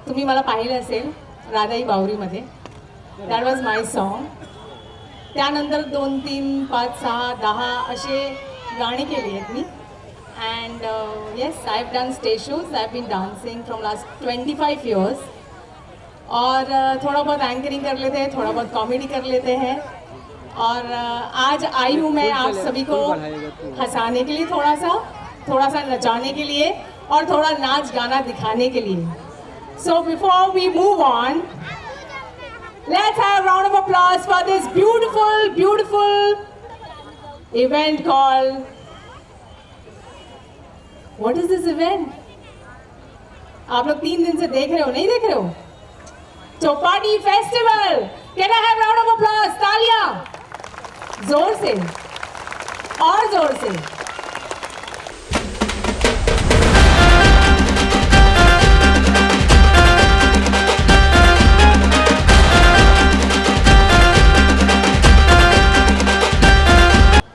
तुम्ही मला पाहिलं असेल Radhai बावरीमध्ये, that was my song. त्यानंतर 2, 3, 5, 6, 10 असे गाणी केली आहेत मी. And yes, I have done stage shows, I have been dancing from last 25 years. और थोड़ा बहुत एंकरिंग कर लेते हैं, थोड़ा बहुत कॉमेडी कर लेते हैं. और आज आई हूँ मैं आप सभी को हंसाने के लिए, थोड़ा सा नचाने के लिए और थोड़ा नाच गाना दिखाने के लिए. So before we move on, let's have a round of applause for this beautiful event called, what is this event? आप लोग 3 दिन से देख रहे हो, नहीं देख रहे हो? Chowpatty festival. Can I have a round of applause? तालियां जोर से और जोर से.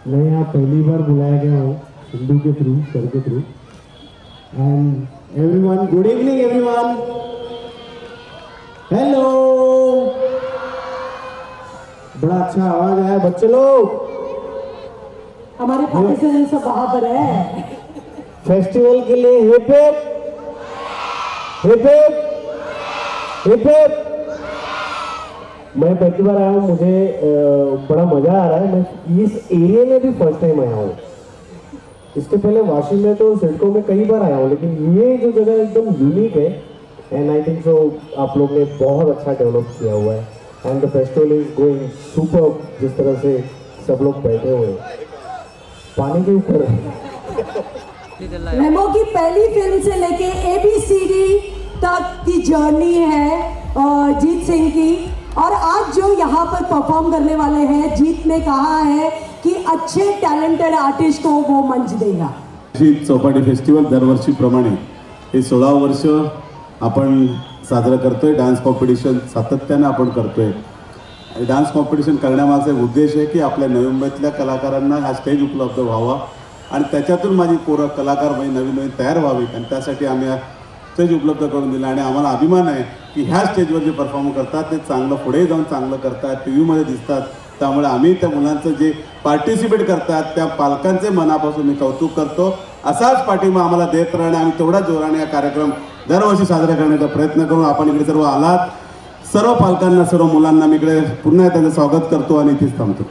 मैं यहाँ पहली बार बुलाया गया हूँ सिंधु के थ्रू, सर के through. And everyone, good evening everyone. Hello. बड़ा अच्छा आवाज आया बच्चे लोग. हमारे पाकिस्तान सब वहां पर है. फेस्टिवल के लिए heap heap heap heap heap heap. मैं पहली बार आया हूँ, मुझे बड़ा मजा आ रहा है. मैं इस एरिया में भी फर्स्ट टाइम आया हूँ. इसके पहले वाशी में तो सिडको में कई बार आया हूँ, लेकिन ये जो जगह एकदम यूनिक है. एंड आई थिंक सो आप लोग ने बहुत अच्छा डेवलप किया हुआ है. End the festival is going super. जिस तरह से सब लोग बैठे हुए हैं पानी के ऊपर. मेमो की पहली फिल्म से लेके ABCD तक की जर्नी है जीत सिंह की. और आज जो यहाँ पर परफॉर्म करने वाले हैं, जीत ने कहा है कि अच्छे टैलेंटेड आर्टिस्ट को वो मंच देगा. चौपाटी फेस्टिवल दरवर्षीप्रमाणे हे 16 वर्ष आपण साजरं करतोय. डान्स कॉम्पिटिशन सातत्यानं आपण करतोय. डान्स कॉम्पिटिशन करण्यामागचा उद्देश आहे की आपल्या नवी मुंबईतल्या कलाकारांना हा स्टेज उपलब्ध व्हावा आणि त्याच्यातून माझी पोरं कलाकार नवीन तयार व्हावीत. आणि त्यासाठी आम्ही हा स्टेज उपलब्ध करून दिला. आणि आम्हाला अभिमान आहे की ह्या स्टेजवर जे परफॉर्म करतात ते चांगलं पुढे जाऊन चांगलं करतात, टी व्हीमध्ये दिसतात. त्यामुळे आम्ही त्या मुलांचं जे पार्टिसिपेट करतात त्या पालकांचे मनापासून मी कौतुक करतो. असाच पाठिंबा आम्हाला देत राहणे, आम्ही तेवढ्या जोराने हा कार्यक्रम दरवर्षी साजरा करण्याचा प्रयत्न करू. आपण इकडे सर्व आलात, सर्व पालकांना, सर्व मुलांना मी इकडे पुन्हा त्यांचं स्वागत करतो आणि इथेच थांबतो.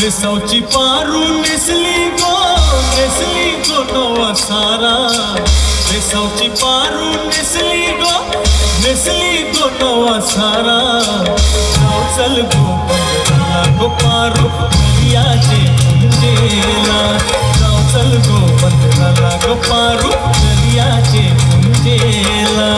वेसावची पारू नेसली गो नवा सारा वेसावची पारू नेसली गो नवा सारा जाऊ चल गो पंधराला गो पारू दर्याचे कुंजेला जाऊ चल गो पंधराला गो पारू दर्याचे कुंजेला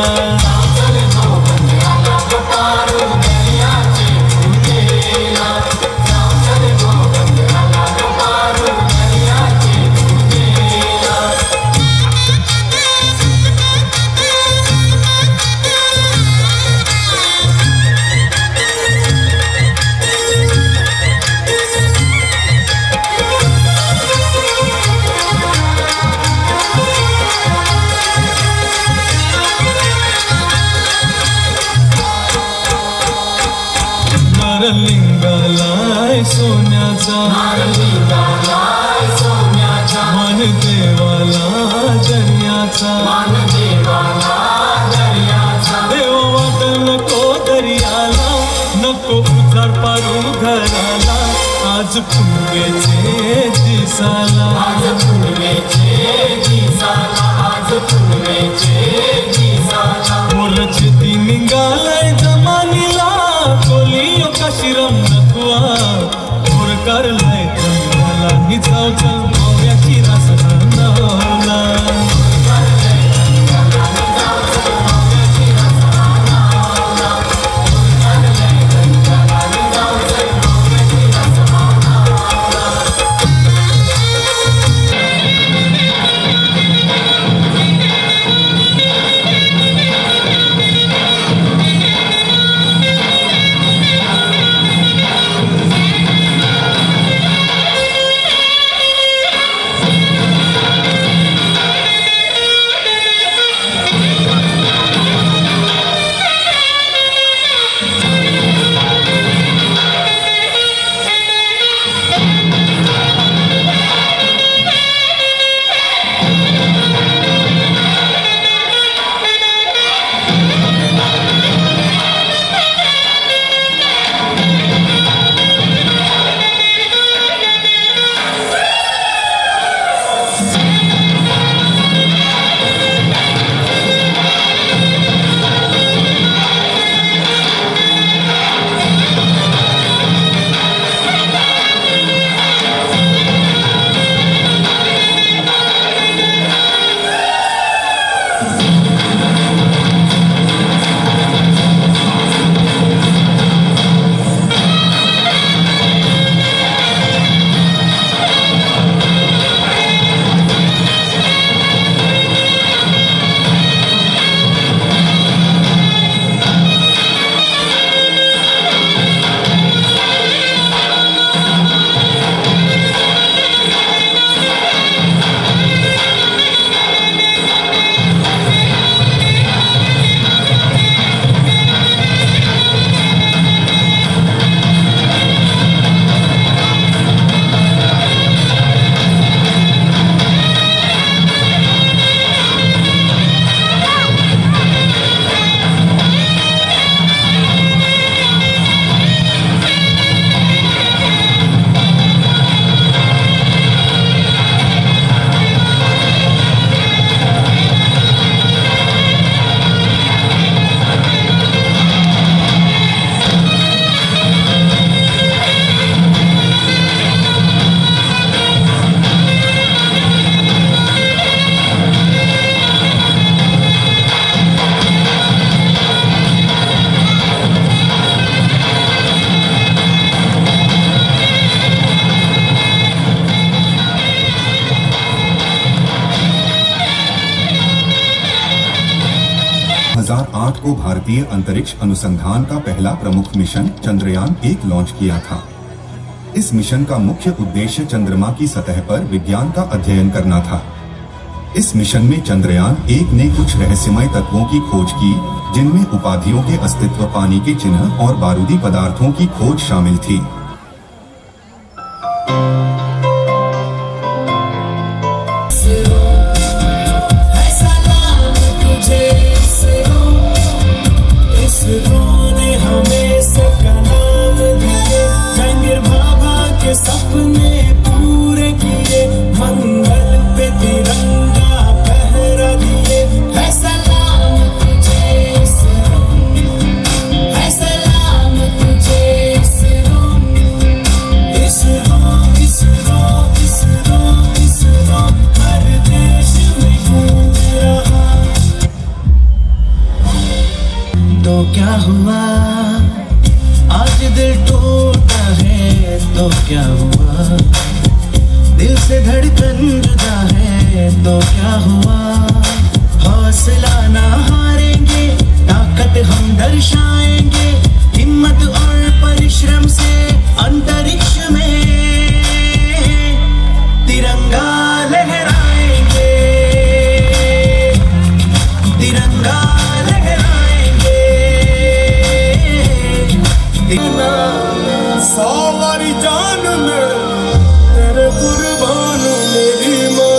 लिंगालाय सोन्याचा मन देवाला दर्याचा देवा वाट नको दर्याला नको उजाड पारू घराला आज पुनवेचे दिसाला बोलचे ती निघालाय जमानीला कोलियो काशिरम नकुआ मोर करलाय तंगाला निजाव चल भाव्याची रास नावला को भारतीय अंतरिक्ष अनुसंधान का पहला प्रमुख मिशन चंद्रयान-1 लॉन्च किया था। इस मिशन का मुख्य उद्देश्य चंद्रमा की सतह पर विज्ञान का अध्ययन करना था। इस मिशन में चंद्रयान-1 ने कुछ रहस्यमय तत्वों की खोज की, जिनमें उपाधियों के अस्तित्व, पानी के चिन्ह और बारूदी पदार्थों की खोज शामिल थी। इसरो ने हमें सका नाम दिए, जहांगीर बाबा के सपने आज दिल टूटा है तो क्या हुआ, दिल से धड़कन जुदा है तो क्या हुआ। हौसला ना हारेंगे, ताकत हम दर्शाएंगे, हिम्मत और परिश्रम से अंतरिक्ष में तिरंगा लहराएंगे, तिरंगा लहराएंगे। सारी जान में तेरे कुर्बान मेरी माँ।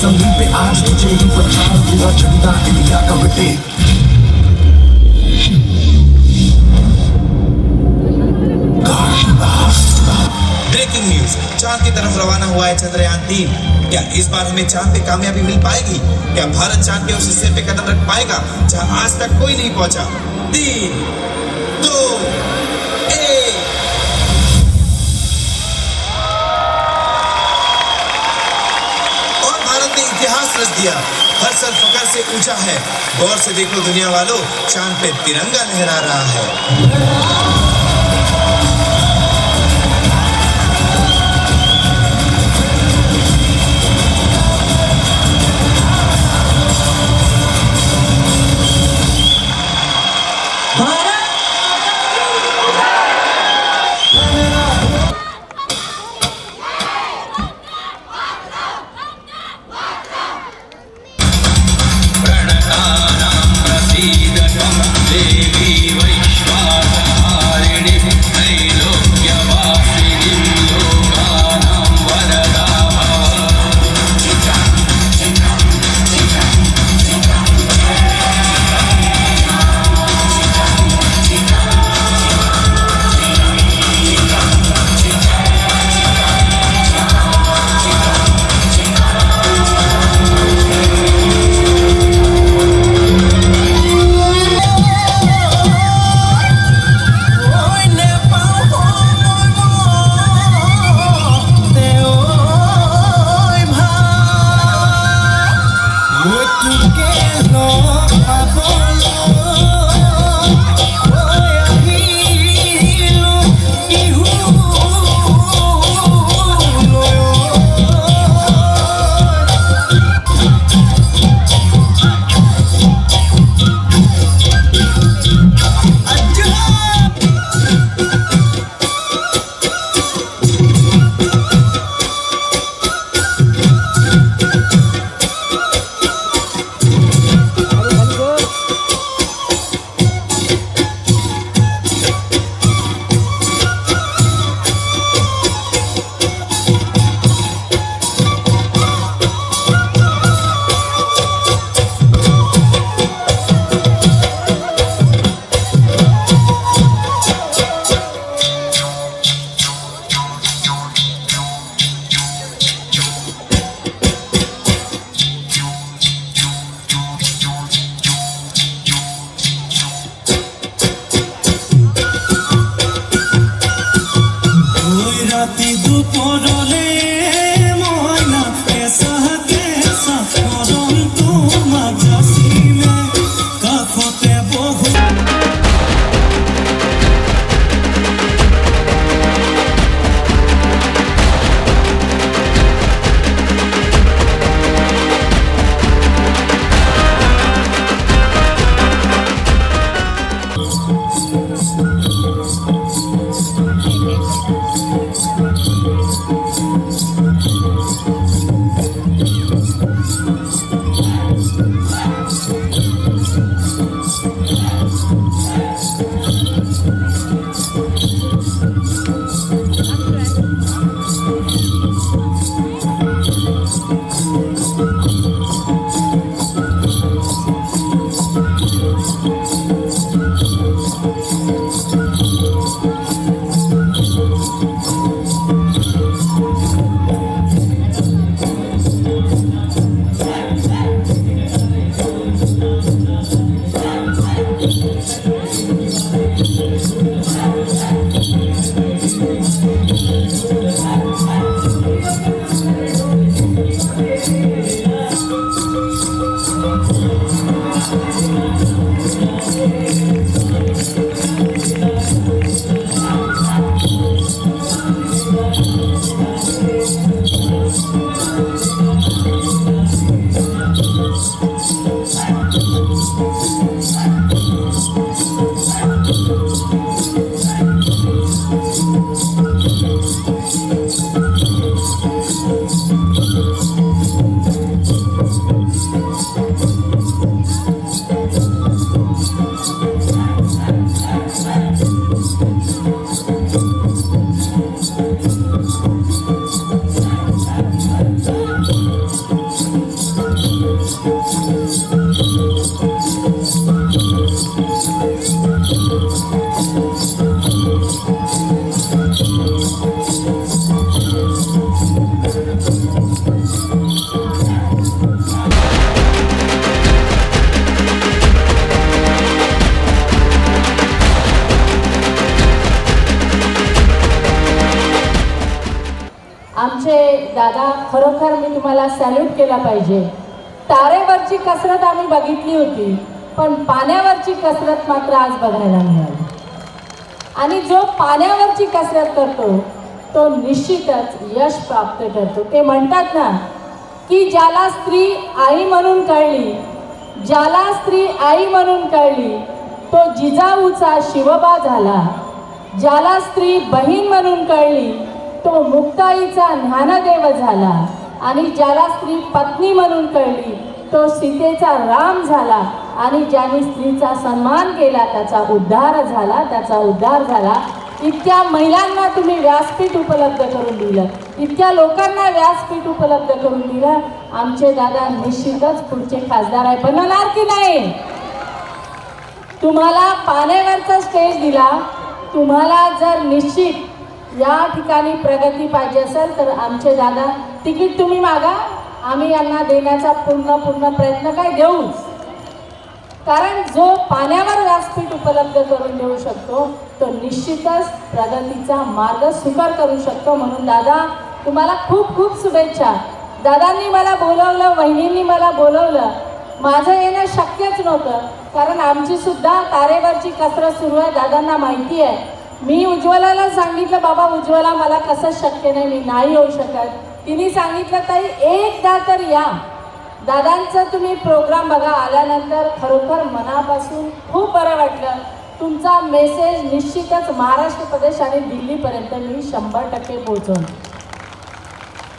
जमीन पे आज तुझे ही पहचान पूरा झंडा इंडिया का बटे। ब्रेकिंग न्यूज, चांद की तरफ रवाना हुआ है चंद्रयान 3। क्या इस बार हमें चांद पे कामयाबी मिल पाएगी? क्या भारत चांद के उस हिस्से पे कदम रख पाएगा जहां आज तक कोई नहीं पहुंचा? 3, 2, 1। और भारत ने इतिहास रच दिया, हर सर फकर से ऊंचा है। गौर से देखो दुनिया वालों, चांद पे तिरंगा लहरा रहा है। देवी वैश्वानहारिणी दादा खरोखर मी तुम्हाला सॅल्यूट केला पाहिजे. तारेवरची कसरत आम्ही बघितली होती, पण पाण्यावरची कसरत मात्र आज बघायला मिळाली. आणि जो पाण्यावरची कसरत करतो तो निश्चितच यश प्राप्त करतो. ते म्हणतात ना की ज्याला स्त्री आई म्हणून कळली, ज्याला स्त्री आई म्हणून कळली तो जिजाऊचा शिवबा झाला. ज्याला स्त्री बहीण म्हणून कळली तो मुक्ताईचा ज्ञानदेव झाला. आणि ज्याला स्त्री पत्नी म्हणून कळली तो सीतेचा राम झाला. आणि ज्याने स्त्रीचा सन्मान केला त्याचा उद्धार झाला, त्याचा उद्धार झाला. इतक्या महिलांना तुम्ही व्यासपीठ उपलब्ध करून दिलं, इतक्या लोकांना व्यासपीठ उपलब्ध करून दिलं. आमचे दादा निश्चितच पुढचे खासदार आहे. बनणार की नाही? तुम्हाला पाण्यावरचा स्टेज दिला. तुम्हाला जर निश्चित या ठिकाणी प्रगती पाहिजे असेल तर आमचे दादा तिकीट तुम्ही मागा, आम्ही यांना देण्याचा पूर्ण प्रयत्न काय देऊच. कारण जो पाण्यावर व्यासपीठ उपलब्ध करून देऊ शकतो तो निश्चितच प्रगतीचा मार्ग सुकर करू शकतो. म्हणून दादा तुम्हाला खूप खूप शुभेच्छा. दादांनी मला बोलवलं, वहिनींनी मला बोलवलं. माझं येणं शक्यच नव्हतं कारण आमची सुद्धा तारेवरची कसरत सुरू आहे. दादांना माहिती आहे. मी उज्ज्वलाला सांगितलं बाबा उज्ज्वला मला कसं शक्य नाही, मी नाही येऊ शकत. तिने सांगितलं ताई एकदा तर या. दादांचं तुम्ही प्रोग्राम बघा. आल्यानंतर खरोखर मनापासून खूप बरं वाटलं. तुमचा मेसेज निश्चितच महाराष्ट्र प्रदेश आणि दिल्लीपर्यंत मी 100% पोहोचवून.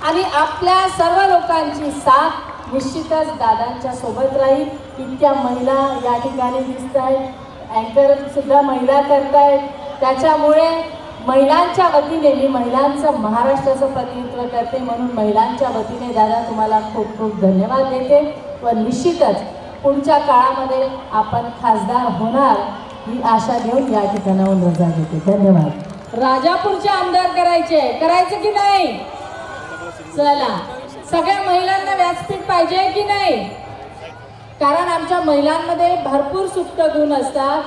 आणि आपल्या सर्व लोकांची साथ निश्चितच दादांच्या सोबत राहील. इतक्या महिला या ठिकाणी दिसत आहेत, अँकर सुद्धा महिला करतायत. त्याच्यामुळे महिलांच्या वतीने मी महिलांचं महाराष्ट्राचं प्रतिनिधित्व करते म्हणून महिलांच्या वतीने दादा तुम्हाला खूप खूप धन्यवाद देते. व निश्चितच पुढच्या काळामध्ये आपण खासदार होणार ही आशा घेऊन या ठिकाणाहून रजा घेते. धन्यवाद. राजापूरचे आमदार करायचं की नाही? चला सगळ्या महिलांना व्यासपीठ पाहिजे की नाही? कारण आमच्या महिलांमध्ये भरपूर सुप्त गुण असतात,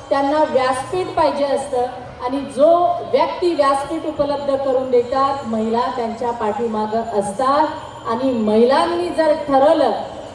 त्यांना व्यासपीठ पाहिजे असतं. आणि जो व्यक्ती व्यासपीठ उपलब्ध करून देतात महिला त्यांच्या पाठीमागं असतात. आणि महिलांनी जर ठरवलं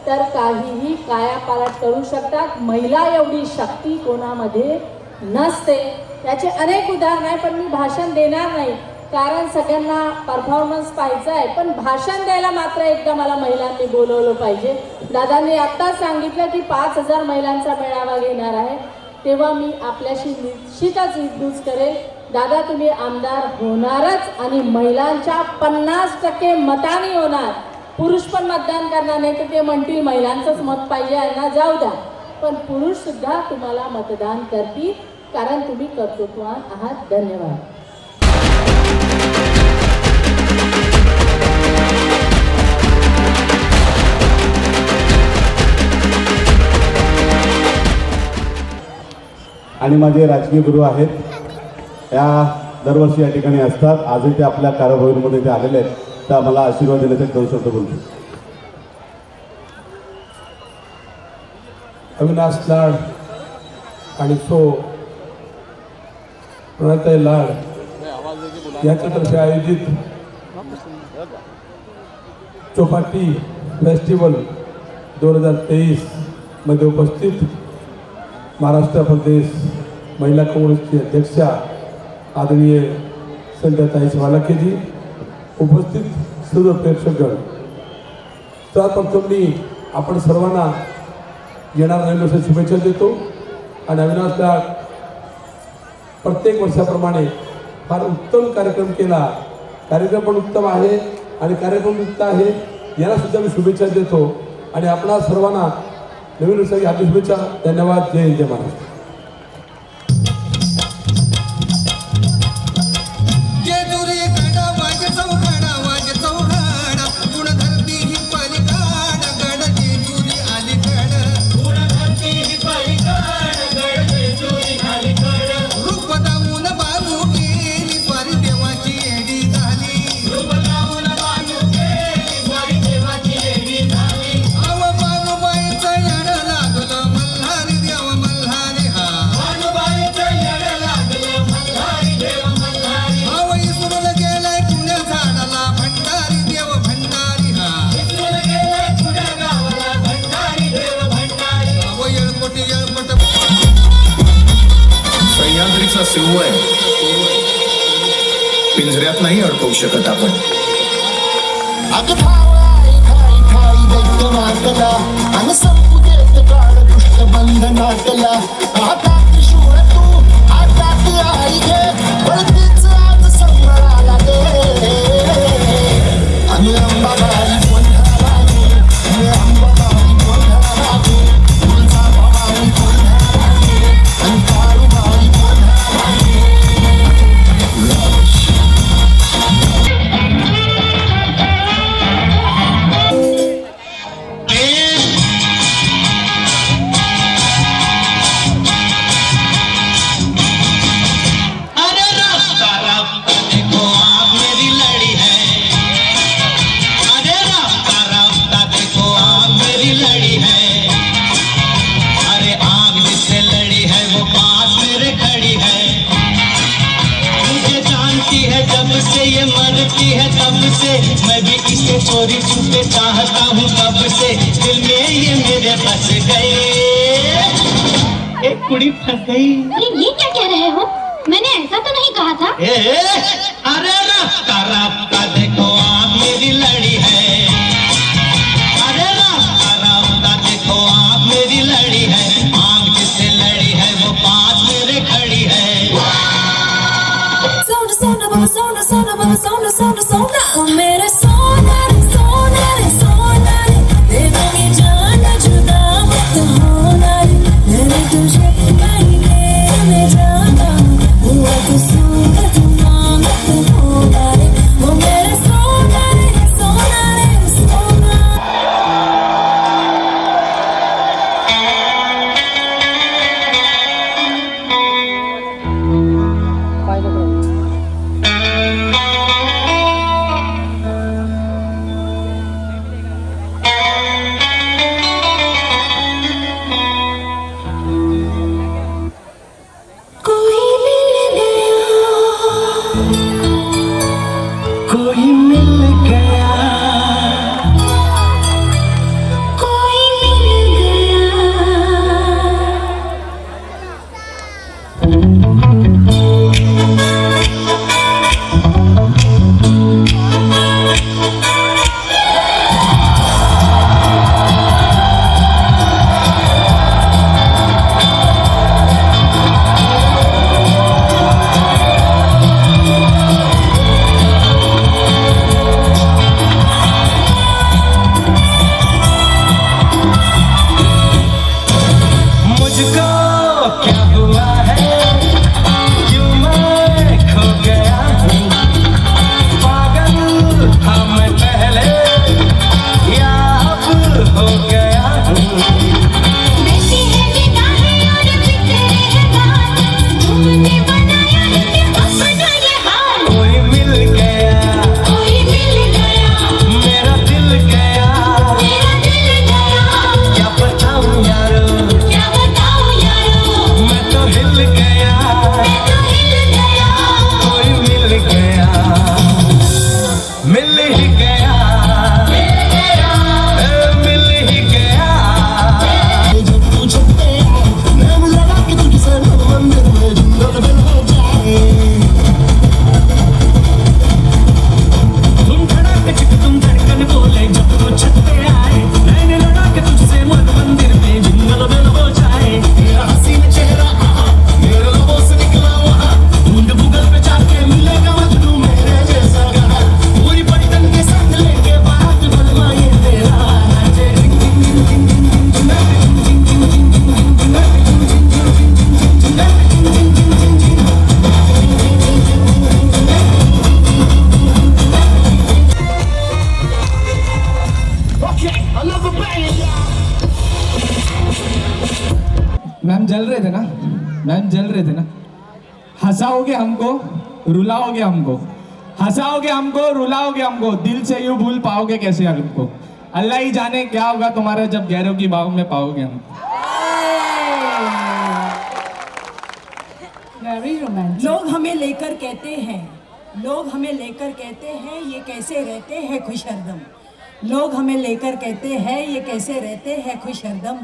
तर काहीही कायापालट करू शकतात. महिला एवढी शक्ती कोणामध्ये नसते. त्याचे अनेक उदाहरण आहे, पण मी भाषण देणार नाही कारण सगळ्यांना परफॉर्मन्स पाहायचा आहे. पण भाषण द्यायला मात्र एकदा मला महिलांनी बोलवलं पाहिजे. दादांनी आत्ताच सांगितलं की 5000 महिलांचा मेळावा घेणार आहे, तेव्हा मी आपल्याशी निश्चितच विद्यूच करेल. दादा तुम्ही आमदार होणारच आणि महिलांच्या 50% मतांनी होणार. पुरुष पण मतदान करणार नाही तर ते म्हणतील महिलांचंच मत पाहिजे यांना जाऊ द्या. पण पुरुष सुद्धा तुम्हाला मतदान करतील कारण तुम्ही कर्तृत्ववान आहात. धन्यवाद. आणि माझे राजकीय गुरु आहेत, या दरवर्षी या ठिकाणी असतात. आजही ते आपल्या कारभारीमध्ये ते आलेले आहेत, तर आम्हाला आशीर्वाद देण्याचे 2 शब्द बोलतो. अविनाश लाड आणि प्रणताई लाड यांच्यातर्फे आयोजित चौपाटी फेस्टिवल 2023 मध्ये उपस्थित महाराष्ट्र प्रदेश महिला काँग्रेसची अध्यक्षा आदरणीय संध्याताई वालाखेजी, उपस्थित सर्व प्रेक्षकगण, सर्वप्रथम मी आपण सर्वांना येणाऱ्या नवीन वर्षाच्या शुभेच्छा देतो. आणि अविनाश लाड प्रत्येक वर्षाप्रमाणे फार उत्तम कार्यक्रम केला. कार्यक्रम पण उत्तम आहे आणि कार्यक्रम उत्तम आहे, याला सुद्धा मी शुभेच्छा देतो. आणि आपणा सर्वांना नवीन वर्षाची हार्दिक शुभेच्छा. धन्यवाद. जय हिंद, जय महाराष्ट्र. लागलं मल्हारी देव मल्हारी सिंह आहे, पिंजऱ्यात नाही अडकवू शकत आपण. अगं धावाई खाई खाई दैत्य मातला आणि संपू देत काळ दुष्ट बंधनातला. आता त्रिशूळ तू हातात आई घे, पळतीच आज संभळाला दे. आणि अंबाबाई कोल्हाबाई, आणि अंबाबाई कोल्हाबाई, तुळजाभवानी कोल्हाबाई, आणि काळूबाई कोल्हाबाई. मैं भी इसे चोरी छुपे चाहता हूँ कब से, दिल में ये मेरे बस गए. एक कुड़ी फंस गई. अरे ये क्या कह रहे हो? मैंने ऐसा तो नहीं कहा था. अरे रास्ता रास्ता देखो आप मेरी लड़ी है. अरे रास्ता रास्ता देखो आप मेरी लड़ी है. आग जिससे लड़ी है वो पास मेरे खड़ी है. मेरे सोना रे सोना रे सोना रे, तेरे में जान जुदा मत होना रे. मैंने तुझे कहीं मैं जाना, हुआ तो सूंघ तू मांगत होना रे. वो मेरे सोना रे सोना रे सोना. कोई मिल गया, कोई मिल गया. मुझको क्या हुआ है, क्यों मैं खो गया हूँ. पागल था मैं पहले, या अब हो गया हूँ. वैसी है निगाहें और बिखरे हैं बाल, तुमने बनाया है अपना ये हाल. कोई मिल गया, कोई मिल गया, मेरा दिल गया. मेरा दिल गया. क्या बताऊँ यारो, क्या बताऊं यारो, मैं तो हिल गया. मैं तो हिल गया. कोई मिल गया, मिल ही गया, मिल ही गया. जब तू छुपते नाम लगा के तुझसे मंदिर में जिंदगी दिल हो जाए. तुम धड़क चिक तुम धड़कन बोले जब वो छत पे आए. मैंने लगा के तुझसे मन मंदिर में जिंगल बेल हो जाए. तेरा हसीन चेहरा मेरे लबों से निकला वहाँ, ढूंढ गूगल पे जाके मिलेगा मजनू मेरे जैसा गाना. पूरी पलटन के साथ लेके बात बनवा ये तेरा नाचे. Ring ring ring ring ring ring ring ring ring ring ring ma'am जल रहे थे ना, मैम जल रहे थे ना. हंसाओगे हमको, रुलाओगे हमको. हंसाओगे हमको, रुलाओगे हमको. दिल से यूं भूल पाओगे कैसे हमको. अल्लाह ही जाने क्या होगा तुम्हारा जब गैरों की बाहों में पाओगे हमको. Very romantic. लोग हमें लेकर कहते हैं, लोग हमें लेकर कहते हैं ये कैसे रहते हैं खुश हरदम. लोग हमें लेकर कहते हैं ये कैसे रहते हैं खुश हरदम.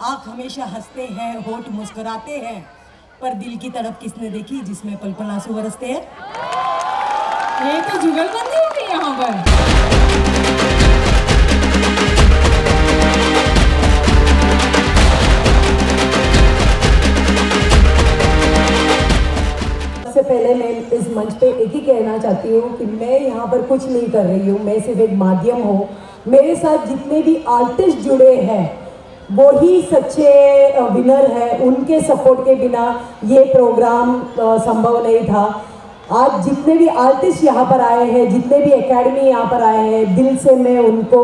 आँख हमेशा हंसते हैं, होठ मुस्कुराते हैं, पर दिल की तड़प किसने देखी जिसमें पल पल आंसू बरसते हैं। ये तो जुगलबंदी हो गई यहाँ पर। सबसे पहले मैं इस मंच पे एक ही कहना चाहती हूँ कि मैं यहाँ पर कुछ नहीं कर रही हूँ, मैं सिर्फ एक माध्यम हूँ। मेरे साथ जितने भी आर्टिस्ट जुड़े हैं वो ही सच्चे विनर हैं। उनके सपोर्ट के बिना ये प्रोग्राम संभव नहीं था। आज जितने भी आर्टिस्ट यहाँ पर आए हैं, जितने भी एकेडमी यहाँ पर आए हैं, दिल से मैं उनको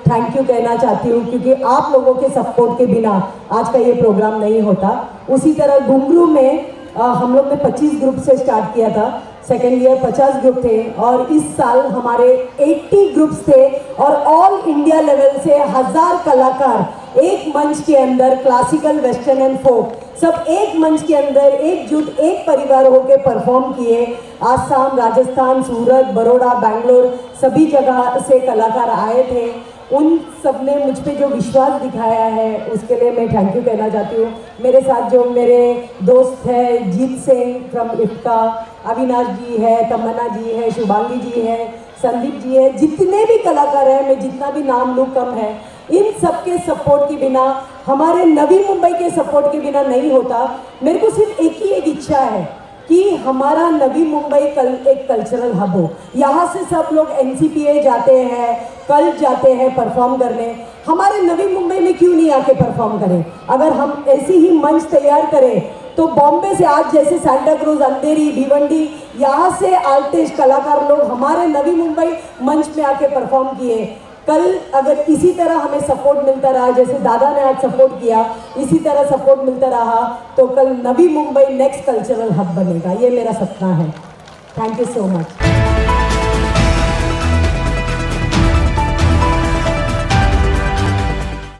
थैंक यू कहना चाहती हूँ, क्योंकि आप लोगों के सपोर्ट के बिना आज का ये प्रोग्राम नहीं होता। उसी तरह घुंघरू में हम लोग ने 25 ग्रुप से स्टार्ट किया था, सेकेंड ईयर 50 ग्रुप थे और इस साल हमारे 80 ग्रुप्स थे और ऑल इंडिया लेवल से 1000 कलाकार एक मंच के अंदर क्लासिकल, वेस्टर्न एंड फोक सब एक मंच के अंदर एकजुट एक परिवार होकर परफॉर्म किए। आसाम, राजस्थान, सूरत, बड़ौदा, बैंगलोर सभी जगह से कलाकार आए थे। उन सब ने मुझ पे जो विश्वास दिखाया है उसके लिए मैं थैंक यू कहना चाहती हूँ। मेरे साथ जो मेरे दोस्त हैं, जीत सिंह फ्रॉम इफ्का, अविनाश जी है, तमन्ना जी है, शुभांगी जी है, संदीप जी है, जितने भी कलाकार हैं, मैं जितना भी नाम लूँ कम है। इन सब के सपोर्ट के बिना, हमारे नवी मुंबई के सपोर्ट के बिना नहीं होता। मेरे को सिर्फ एक ही एक इच्छा है कि हमारा नवी मुंबई एक कल्चरल हब हो। यहाँ से सब लोग NCPA जाते हैं, कल जाते हैं परफॉर्म करने। हमारे नवी मुंबई में क्यों नहीं आके परफॉर्म करें? अगर हम ऐसी ही मंच तैयार करें तो बॉम्बे से आज जैसे सांता क्रूज, अंधेरी, भिवंडी, यहाँ से आर्टिस्ट कलाकार लोग हमारे नवी मुंबई मंच में आके परफॉर्म किए। कल अगर इसी तरह हमें सपोर्ट मिलता रहा, जैसे दादा ने आज सपोर्ट किया, इसी तरह सपोर्ट मिलता रहा तो कल Navi Mumbai next cultural hub बनेगा। ये मेरा सपना है। Thank you so much.